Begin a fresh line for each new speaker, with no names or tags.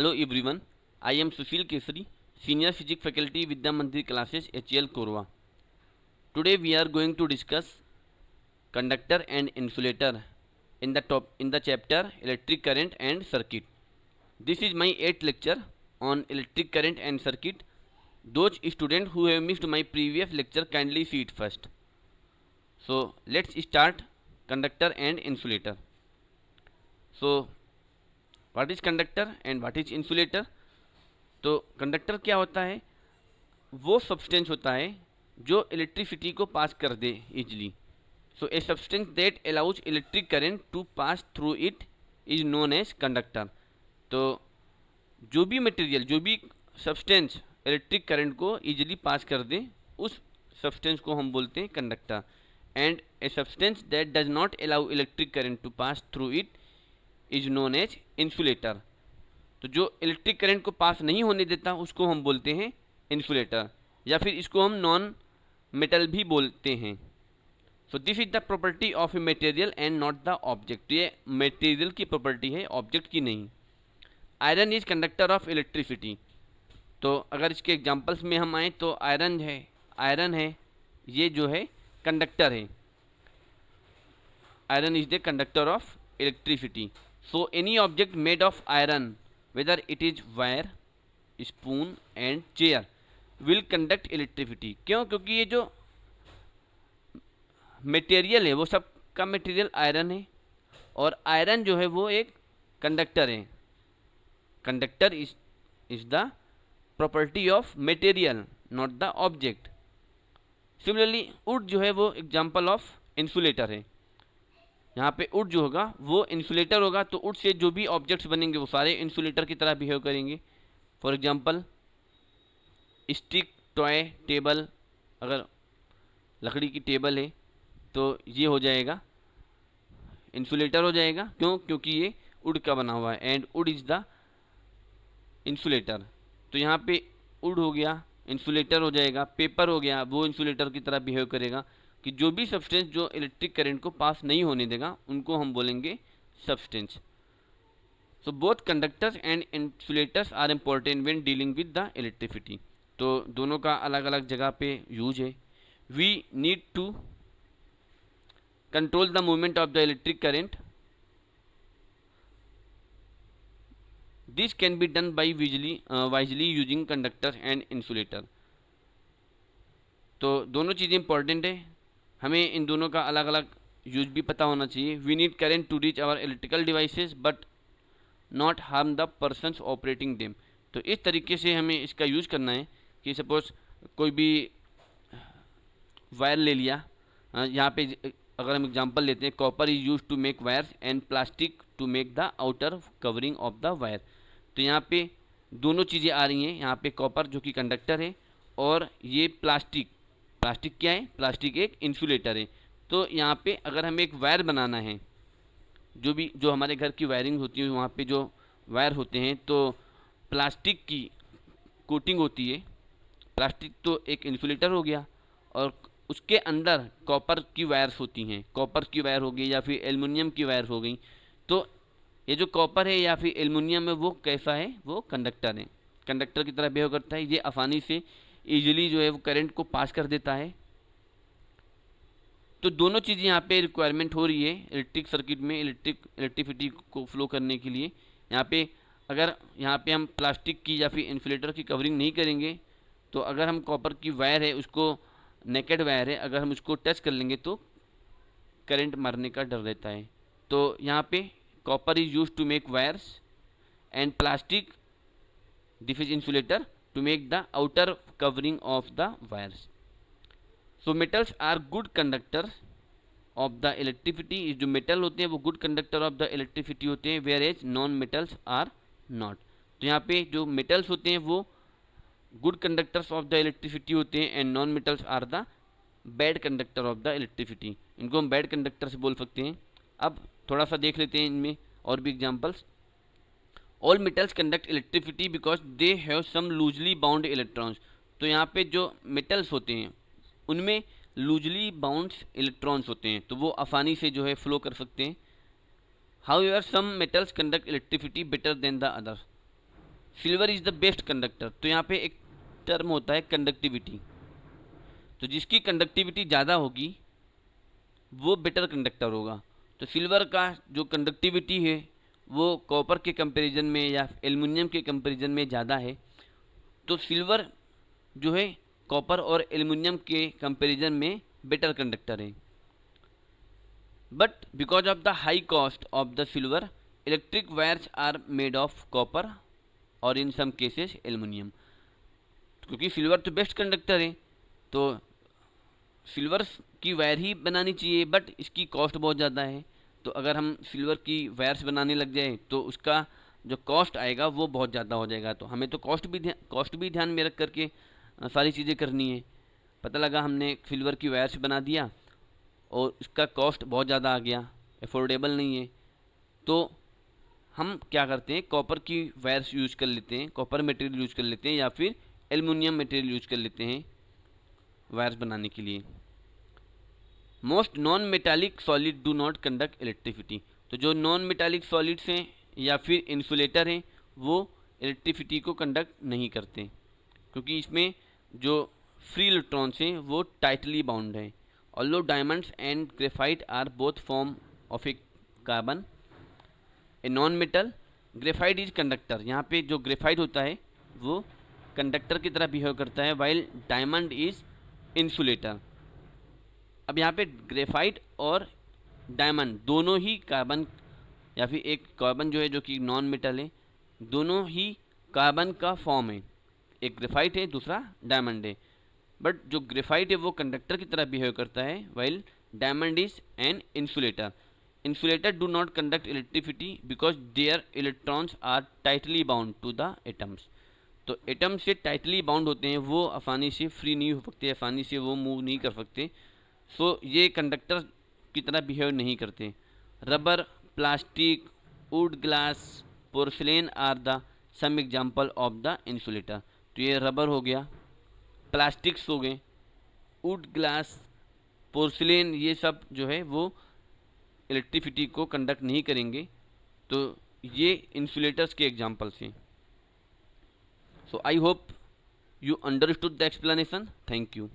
Hello everyone, I am Sushil Kesari, Senior Physics Faculty Vidya Mandir Classes HL Korwa. Today we are going to discuss conductor and insulator in the chapter Electric Current and Circuit. This is my 8th lecture on electric current and circuit. Those students who have missed my previous lecture kindly see it first. So let's start conductor and insulator. So what is conductor and what is insulator? तो conductor क्या होता है? वो substance होता है जो electricity को pass कर दे easily. So a substance that allows electric current to pass through it is known as conductor. तो जो भी मटेरियल, जो भी सब्सटेंस इलेक्ट्रिक करंट को इजीली पास कर दे, उस सब्सटेंस को हम बोलते हैं conductor. And a substance that does not allow electric current to pass through it is known as insulator. तो जो इलेक्ट्रिक करंट को पास नहीं होने देता उसको हम बोलते हैं इंसुलेटर, या फिर इसको हम नॉन मेटल भी बोलते हैं. So this is the property of a material and not the object. ये मटेरियल की प्रॉपर्टी है, ऑब्जेक्ट की नहीं. Iron is conductor of electricity. तो अगर इसके एग्जांपल्स में हम आए तो आयरन है ये जो है कंडक्टर है. Iron is the conductor of electricity. So any object made of iron, whether it is wire, spoon and chair, will conduct electricity. क्यों? क्योंकि ये जो मटेरियल है वो सब का मटेरियल आयरन है, और आयरन जो है वो एक कंडक्टर है. Conductor is the property of material, not the object. Similarly would जो है वो एग्जांपल ऑफ इंसुलेटर है. यहाँ पे वुड जो होगा वो इंसुलेटर होगा, तो वुड से जो भी ऑब्जेक्ट्स बनेंगे वो सारे इंसुलेटर की तरह बिहेव करेंगे. For example stick, toy, table. अगर लकड़ी की टेबल है तो ये हो जाएगा इंसुलेटर हो जाएगा. क्यों? क्योंकि ये वुड का बना हुआ है and would is the insulator. तो यहाँ पे वुड हो गया, इंसुलेटर हो जाएगा. पेपर हो गया, वो इंसुलेटर की तरह बिहेव करेगा. कि जो भी सब्सटेंस जो इलेक्ट्रिक करंट को पास नहीं होने देगा उनको हम बोलेंगे substance. So both conductors and insulators are important when dealing with the electricity. तो दोनों का अलग अलग जगह पे यूज है. We need to control the movement of the electric current. This can be done by wisely using conductor and insulator. तो दोनों चीज़ें इंपॉर्टेंट है, हमें इन दोनों का अलग अलग यूज भी पता होना चाहिए. We need current to reach our electrical devices but not harm the persons operating them. तो इस तरीके से हमें इसका यूज करना है कि सपोज कोई भी वायर ले लिया. यहाँ पे अगर हम एग्जांपल लेते हैं, copper is use to make wires and plastic to make the outer covering of the wire. तो यहाँ पे दोनों चीज़ें आ रही हैं. यहाँ पे कॉपर जो कि कंडक्टर है, और ये प्लास्टिक क्या है? प्लास्टिक एक इंसुलेटर है. तो यहाँ पे अगर हमें एक वायर बनाना है, जो हमारे घर की वायरिंग होती है वहाँ पे जो वायर होते हैं, तो प्लास्टिक की कोटिंग होती है. प्लास्टिक तो एक इंसुलेटर हो गया, और उसके अंदर कॉपर की वायर्स होती हैं. कॉपर की वायर हो गई या फिर एल्युमिनियम की वायर हो गई. तो ये जो कॉपर है या फिर एल्युमिनियम है वो कैसा है? वो कंडक्टर है, कंडक्टर की तरह बिहेव करता है. ये आसानी से इजीली जो है वो करंट को पास कर देता है. तो दोनों चीज़ें यहाँ पे रिक्वायरमेंट हो रही है इलेक्ट्रिक सर्किट में, इलेक्ट्रिसिटी को फ्लो करने के लिए. यहाँ पे अगर यहाँ पे हम प्लास्टिक की या फिर इंसुलेटर की कवरिंग नहीं करेंगे, तो अगर हम कॉपर की वायर है, उसको नेकेड वायर है, अगर हम उसको टच कर लेंगे तो करंट मारने का डर रहता है. तो यहाँ पे copper is use to make wires and plastic, this is insulator to make the outer covering of the wires. So metals are good conductors of the electricity. जो मेटल होते हैं वो good conductor of the electricity होते हैं, whereas non metals are not. तो यहाँ पे जो मेटल्स होते हैं वो good conductors of the electricity होते हैं, and non metals are the bad conductor of the electricity. इनको हम बैड कंडक्टर्स बोल सकते हैं. अब थोड़ा सा देख लेते हैं इनमें और भी examples. All metals conduct electricity because they have some loosely bound electrons. तो यहाँ पे जो मेटल्स होते हैं उनमें लूजली बाउंड इलेक्ट्रॉन्स होते हैं, तो वो आसानी से जो है फ्लो कर सकते हैं. However, some metals conduct electricity better than the others. Silver is the best conductor, तो यहाँ पे एक टर्म होता है कंडक्टिविटी, तो जिसकी कंडक्टिविटी ज़्यादा होगी वो बेटर कंडक्टर होगा। तो सिल्वर का जो कंडक्टिविटी है वो कॉपर के कंपैरिजन में या एल्युमिनियम के कंपैरिजन में ज़्यादा है, तो सिल्वर जो है कॉपर और एल्युमिनियम के कंपैरिजन में बेटर कंडक्टर है। But because of the high cost of the silver, electric wires are made of copper और इन सम केसेस एल्युमिनियम। क्योंकि सिल्वर तो बेस्ट कंडक्टर है तो सिल्वर की वायर ही बनानी चाहिए, बट इसकी कॉस्ट बहुत ज़्यादा है, तो अगर हम सिल्वर की वायर्स बनाने लग जाए तो उसका जो कॉस्ट आएगा वो बहुत ज़्यादा हो जाएगा। तो हमें तो कॉस्ट भी ध्यान में रख करके सारी चीज़ें करनी है। पता लगा हमने सिल्वर की वायर्स बना दिया और इसका कॉस्ट बहुत ज़्यादा आ गया, अफोर्डेबल नहीं है, तो हम क्या करते हैं, कॉपर की वायर्स यूज कर लेते हैं, कॉपर मटेरियल यूज कर लेते हैं या फिर एल्युमिनियम मटेरियल यूज कर लेते हैं वायर्स बनाने के लिए। Most non metallic solid do not conduct electricity, तो जो नॉन मेटालिक सॉलिड्स हैं या फिर इंसुलेटर हैं वो इलेक्ट्रिसिटी को कंडक्ट नहीं करते, क्योंकि इसमें जो फ्री इलेक्ट्रॉन्स हैं वो टाइटली बाउंड हैं। Although diamonds and graphite are both form of a carbon a non metal, graphite is conductor, यहाँ पे जो ग्रेफाइट होता है वो कंडक्टर की तरह बिहेव करता है, वाइल डायमंड इज इंसुलेटर। अब यहाँ पे ग्रेफाइट और डायमंड दोनों ही कार्बन या फिर एक कार्बन जो है जो कि नॉन मेटल है, दोनों ही कार्बन का फॉर्म है, एक ग्रेफाइट है दूसरा डायमंड है, बट जो ग्रेफाइट है वो कंडक्टर की तरह बिहेव करता है, while diamond is an insulator. Insulator do not conduct electricity because their electrons are tightly bound to the atoms, तो एटम से टाइटली बाउंड होते हैं, वो आसानी से फ्री नहीं हो सकते, आसानी से वो मूव नहीं कर सकते, सो ये कंडक्टर की तरह बिहेव नहीं करते। Rubber, plastic, wood, glass, porcelain are the some example of the insulator, तो ये रबर हो गया, प्लास्टिक्स हो गए, वुड, ग्लास, पोर्सिलेन, ये सब जो है वो इलेक्ट्रिसिटी को कंडक्ट नहीं करेंगे, तो ये इंसुलेटर्स के एग्जाम्पल्स हैं। So I hope you understood the explanation. Thank you.